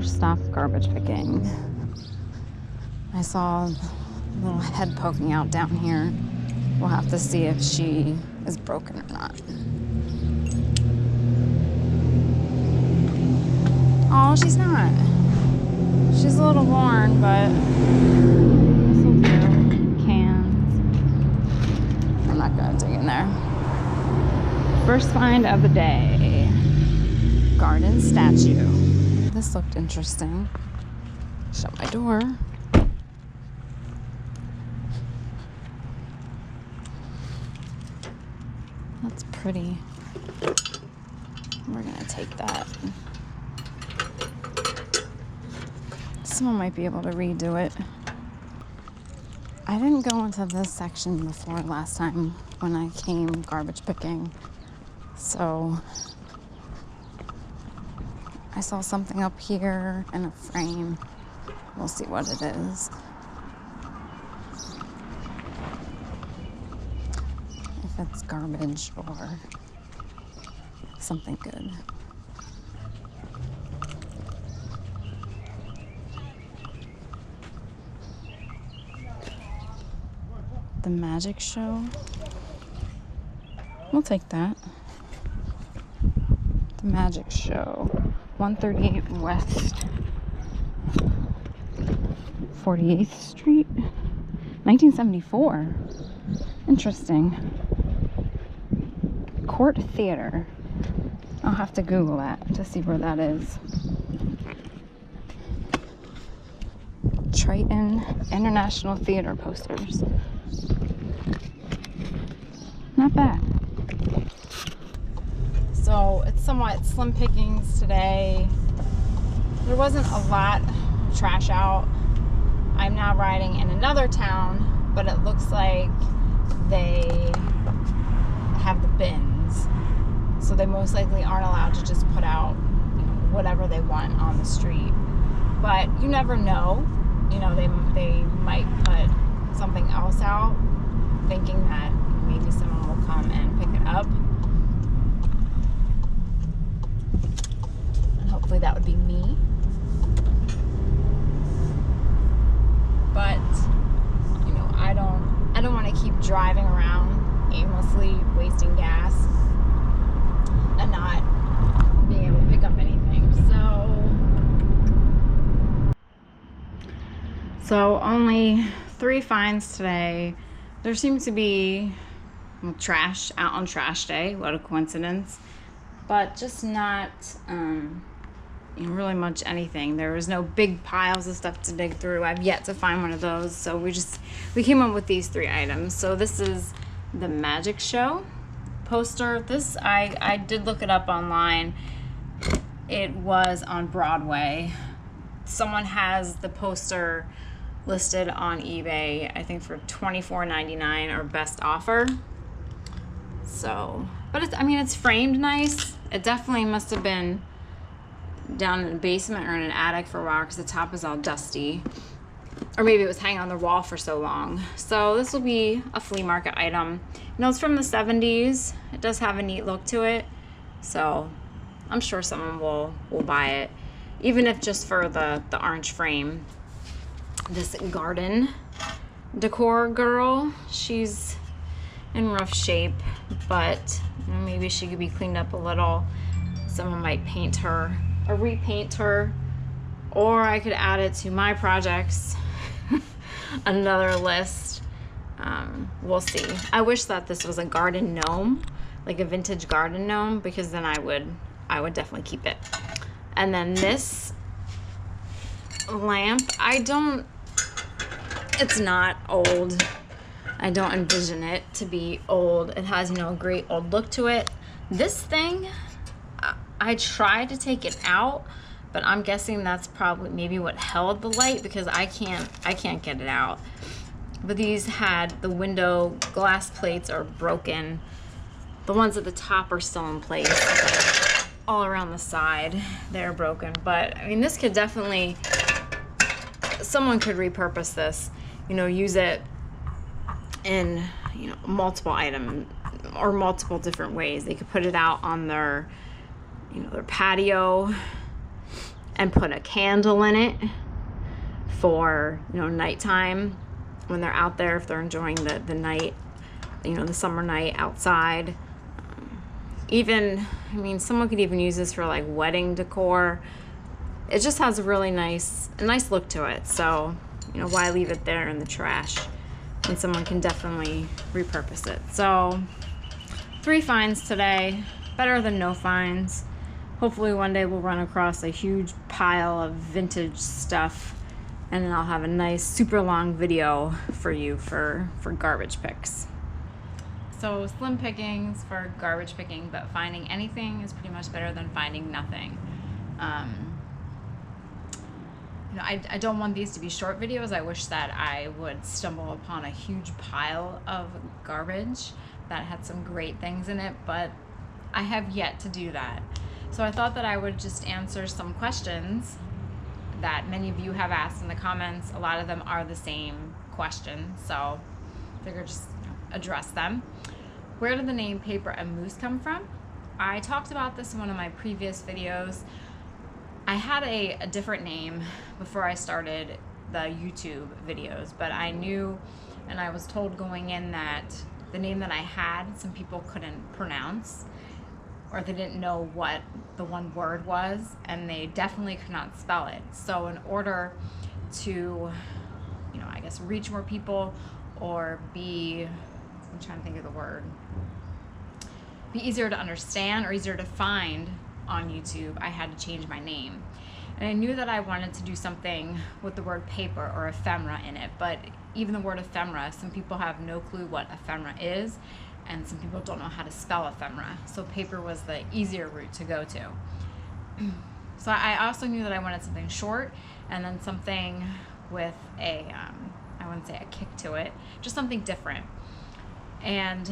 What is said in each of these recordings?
First stop, garbage picking. I saw a little head poking out down here. We'll have to see if she is broken or not. Oh, she's not. She's a little worn, but this'll do. Cans. I'm not gonna dig in there. First find of the day. Garden statue. This looked interesting. Shut my door. That's pretty. We're gonna take that. Someone might be able to redo it. I didn't go into this section before last time when I came garbage picking. So I saw something up here in a frame. We'll see what it is. If it's garbage or something good. The magic show. We'll take that. The magic show. 138 West 48th Street. 1974. Interesting. Court Theater. I'll have to Google that to see where that is. Triton International Theater posters. Not bad. So it's somewhat slim pickings today. There wasn't a lot of trash out. I'm now riding in another town, but it looks like they have the bins. So they most likely aren't allowed to just put out, whatever they want on the street. But you never know. They might put something else out, thinking that maybe someone will come and pick it up. And hopefully that would be me. But, I don't want to keep driving around aimlessly, wasting gas, and not being able to pick up anything. So only 3 finds today. There seems to be trash out on trash day. What a coincidence. But just not really much anything. There was no big piles of stuff to dig through. I've yet to find one of those. So we came up with these 3 items. So this is the magic show poster. This, I did look it up online. It was on Broadway. Someone has the poster listed on eBay, I think for $24.99 or best offer. So, but it's framed nice. It definitely must have been down in the basement or in an attic for a while because the top is all dusty. Or maybe it was hanging on the wall for so long. So this will be a flea market item. It's from the 70s. It does have a neat look to it. So I'm sure someone will buy it. Even if just for the orange frame. This garden decor girl, she's in rough shape, but maybe she could be cleaned up a little. Someone might paint her or repaint her, or I could add it to my projects. Another list. We'll see. I wish that this was a garden gnome, like a vintage garden gnome, because then I would definitely keep it. And then this lamp, it's not old. I don't envision it to be old. It has a great old look to it. This thing, I tried to take it out, but I'm guessing that's probably maybe what held the light, because I can't get it out. But these had the window glass plates are broken. The ones at the top are still in place. All around the side, they're broken. But this could definitely, someone could repurpose this, use it in, multiple items or multiple different ways. They could put it out on their, their patio, and put a candle in it for, you know, nighttime when they're out there, if they're enjoying the night, you know, the summer night outside. Even, I mean, someone could even use this for like wedding decor. It just has a really nice look to it. So, you know, why leave it there in the trash? And someone can definitely repurpose it. So 3 finds today, better than no finds. Hopefully one day we'll run across a huge pile of vintage stuff, and then I'll have a nice super long video for you for garbage picks. So slim pickings for garbage picking, but finding anything is pretty much better than finding nothing. You know, I don't want these to be short videos. I wish that I would stumble upon a huge pile of garbage that had some great things in it, but I have yet to do that. So I thought that I would just answer some questions that many of you have asked in the comments. A lot of them are the same question, so I figured just address them. Where did the name Paper and Moose come from? I talked about this in one of my previous videos. I had a different name before I started the YouTube videos, but I knew and I was told going in that the name that I had, some people couldn't pronounce, or they didn't know what the one word was, and they definitely could not spell it. So in order to, you know, I guess reach more people or be, I'm trying to think of the word, be easier to understand or easier to find on YouTube, I had to change my name. And I knew that I wanted to do something with the word paper or ephemera in it, but even the word ephemera, some people have no clue what ephemera is, and some people don't know how to spell ephemera. So paper was the easier route to go to. So I also knew that I wanted something short, and then something with a, I wouldn't say a kick to it, just something different. And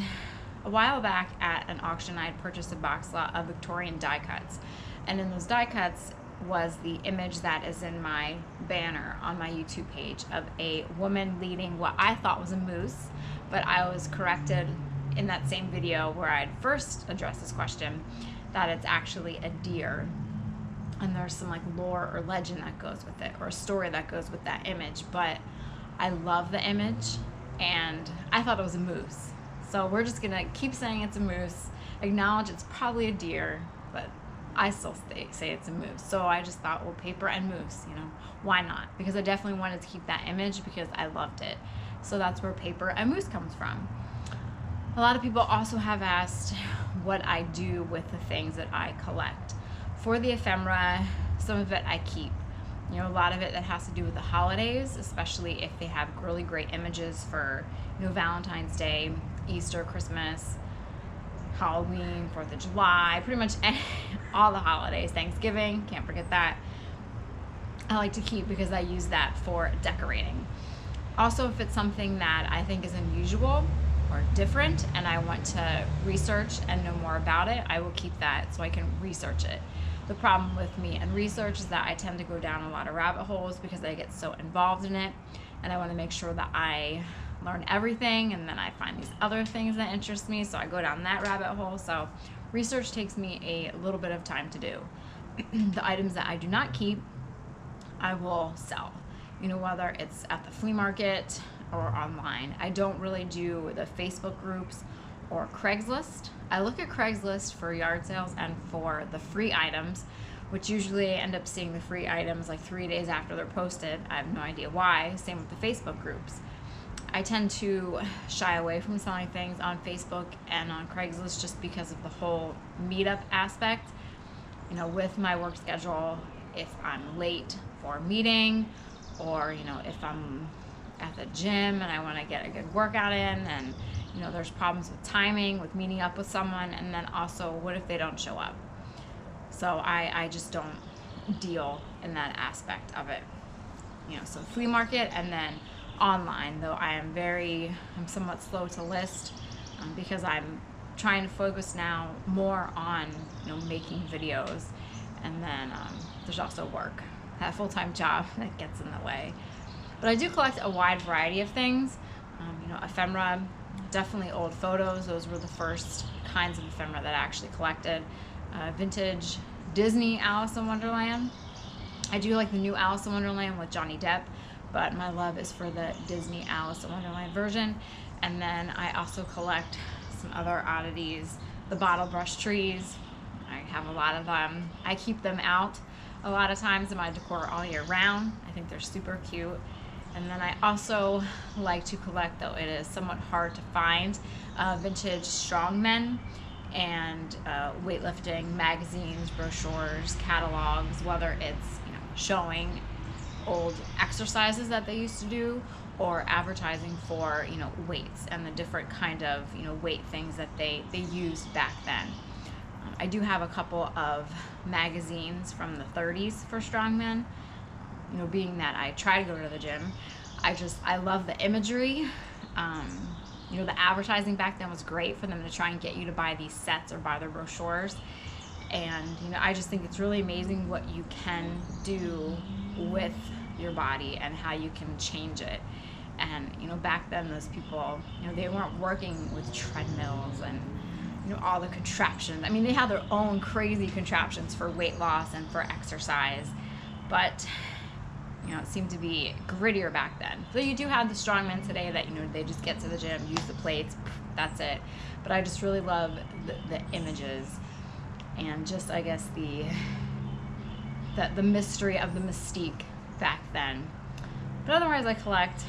a while back at an auction, I had purchased a box lot of Victorian die cuts. And in those die cuts was the image that is in my banner on my YouTube page of a woman leading what I thought was a moose, but I was corrected in that same video where I'd first addressed this question that it's actually a deer. And there's some like lore or legend that goes with it, or a story that goes with that image, but I love the image and I thought it was a moose. So we're just gonna keep saying it's a moose, acknowledge it's probably a deer, but I still say it's a moose. So I just thought, well, paper and moose, you know, why not? Because I definitely wanted to keep that image because I loved it. So that's where paper and moose comes from. A lot of people also have asked what I do with the things that I collect. For the ephemera, some of it I keep. You know, a lot of it that has to do with the holidays, especially if they have really great images for, you know, Valentine's Day, Easter, Christmas, Halloween, 4th of July, pretty much all the holidays, Thanksgiving, can't forget that. I like to keep because I use that for decorating. Also, if it's something that I think is unusual or different and I want to research and know more about it, I will keep that so I can research it. The problem with me and research is that I tend to go down a lot of rabbit holes because I get so involved in it, and I want to make sure that I learn everything, and then I find these other things that interest me, so I go down that rabbit hole. So research takes me a little bit of time to do. The items that I do not keep, I will sell. You know, whether it's at the flea market or online. I don't really do the Facebook groups or Craigslist. I look at Craigslist for yard sales and for the free items, which usually I end up seeing the free items like 3 days after they're posted. I have no idea why. Same with the Facebook groups. I tend to shy away from selling things on Facebook and on Craigslist just because of the whole meetup aspect. You know, with my work schedule, if I'm late for a meeting, or, you know, if I'm at the gym and I want to get a good workout in, and, you know, there's problems with timing, with meeting up with someone, and then also what if they don't show up? So I just don't deal in that aspect of it. You know, so flea market and then online, though I'm somewhat slow to list because I'm trying to focus now more on, you know, making videos, and then there's also work, that full-time job that gets in the way. But I do collect a wide variety of things. You know, ephemera, definitely old photos. Those were the first kinds of ephemera that I actually collected. Vintage Disney Alice in Wonderland. I do like the new Alice in Wonderland with Johnny Depp, but my love is for the Disney Alice in Wonderland version. And then I also collect some other oddities, the bottle brush trees. I have a lot of them. I keep them out a lot of times in my decor all year round. I think they're super cute. And then I also like to collect, though it is somewhat hard to find, vintage strongmen and weightlifting magazines, brochures, catalogs, whether it's showing old exercises that they used to do or advertising for weights and the different kind of weight things that they used back then. I do have a couple of magazines from the 30s for strongmen. Being that I try to go to the gym, I love the imagery. The advertising back then was great for them to try and get you to buy these sets or buy their brochures. And I just think it's really amazing what you can do with your body and how you can change it. And back then those people, they weren't working with treadmills and all the contraptions. I mean, they had their own crazy contraptions for weight loss and for exercise, but it seemed to be grittier back then. So you do have the strongmen today that they just get to the gym, use the plates, that's it. But I just really love the images and just, I guess, the mystery of the mystique back then. But otherwise, I collect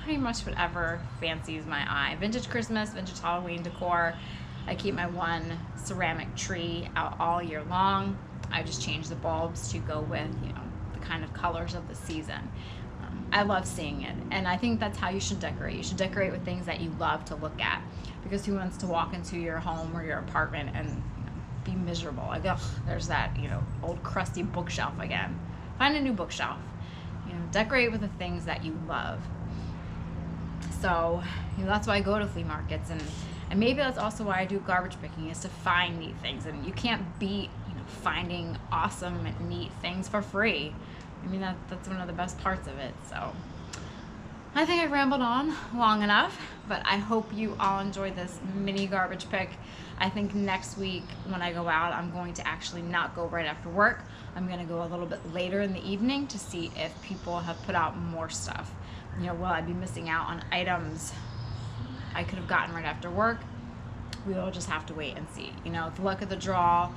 pretty much whatever fancies my eye. Vintage Christmas, vintage Halloween decor. I keep my one ceramic tree out all year long. I just change the bulbs to go with, the kind of colors of the season. I love seeing it, and I think that's how you should decorate. You should decorate with things that you love to look at, because who wants to walk into your home or your apartment and be miserable? Like, ugh, there's that, old crusty bookshelf again. Find a new bookshelf. Decorate with the things that you love. So, that's why I go to flea markets, and maybe that's also why I do garbage picking, is to find neat things. And you can't beat, finding awesome, neat things for free. I mean, that's one of the best parts of it. So I think I rambled on long enough, but I hope you all enjoyed this mini garbage pick. I think next week when I go out, I'm going to actually not go right after work. I'm going to go a little bit later in the evening to see if people have put out more stuff. Will I be missing out on items I could have gotten right after work? We will just have to wait and see. The luck of the draw,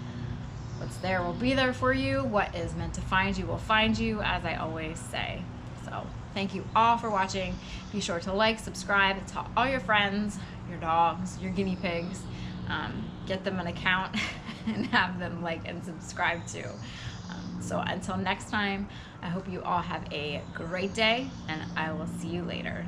what's there will be there for you. What is meant to find you will find you, as I always say. So thank you all for watching. Be sure to like, subscribe, and tell all your friends, your dogs, your guinea pigs. Get them an account and have them like and subscribe too. So until next time, I hope you all have a great day, and I will see you later.